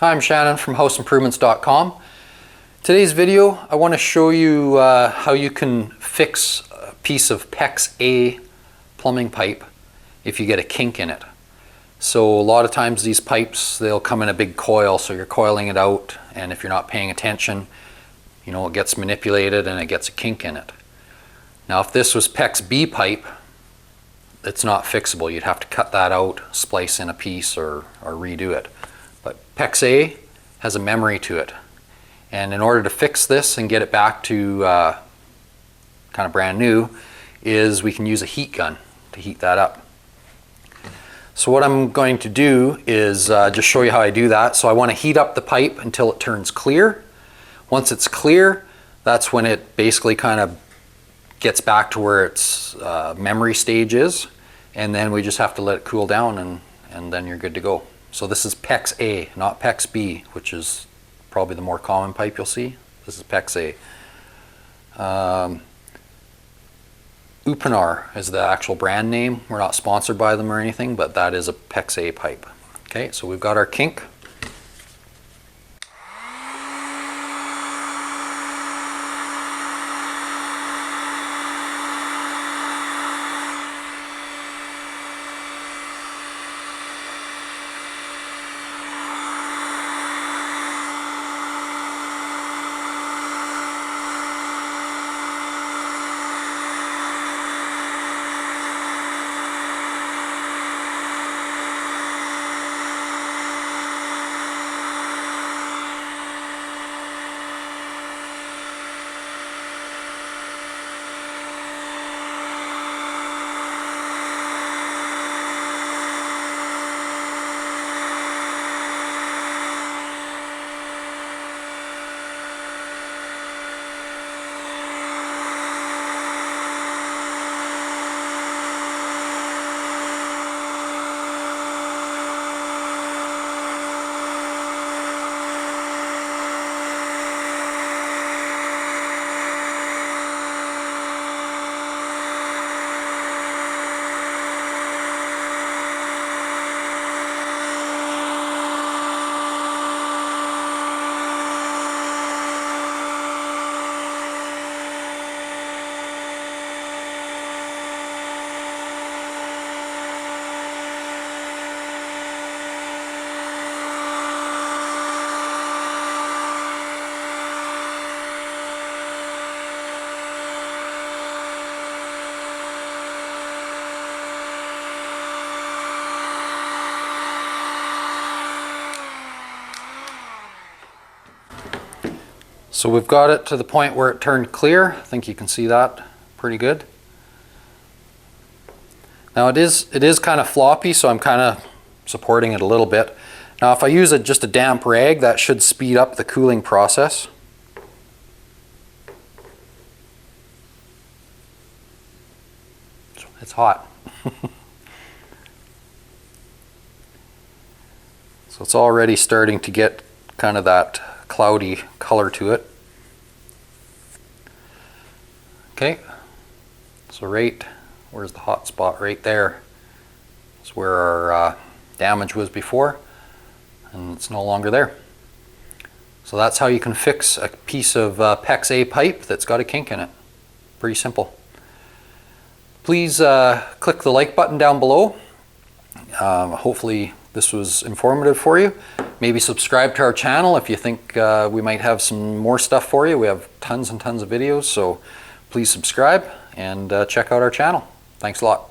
Hi, I'm Shannon from houseimprovements.com. Today's video, I want to show you how you can fix a piece of Pex A plumbing pipe if you get a kink in it. So a lot of times these pipes, they'll come in a big coil, so you're coiling it out, and if you're not paying attention, you know, it gets manipulated and it gets a kink in it. Now if this was Pex B pipe, it's not fixable. You'd have to cut that out, splice in a piece, or redo it. But Pex A has a memory to it. And in order to fix this and get it back to kind of brand new, is we can use a heat gun to heat that up. So what I'm going to do is just show you how I do that. So I want to heat up the pipe until it turns clear. Once it's clear, that's when it basically kind of gets back to where its memory stage is. And then we just have to let it cool down and then you're good to go. So this is Pex A, not Pex B, which is probably the more common pipe you'll see. This is Pex A. Uponor is the actual brand name. We're not sponsored by them or anything, but that is a Pex A pipe. Okay, so we've got our kink. So we've got it to the point where it turned clear. I think you can see that pretty good. Now it is kind of floppy, so I'm kind of supporting it a little bit. Now if I use just a damp rag, that should speed up the cooling process. It's hot. So it's already starting to get kind of that cloudy color to it. Okay, so where's the hot spot? Right there is where our damage was before, and it's no longer there. So that's how you can fix a piece of Pex A pipe that's got a kink in it. Pretty simple. Please click the like button down below. Hopefully this was informative for you. Maybe subscribe to our channel if you think we might have some more stuff for you. We have tons and tons of videos, so please subscribe and check out our channel. Thanks a lot.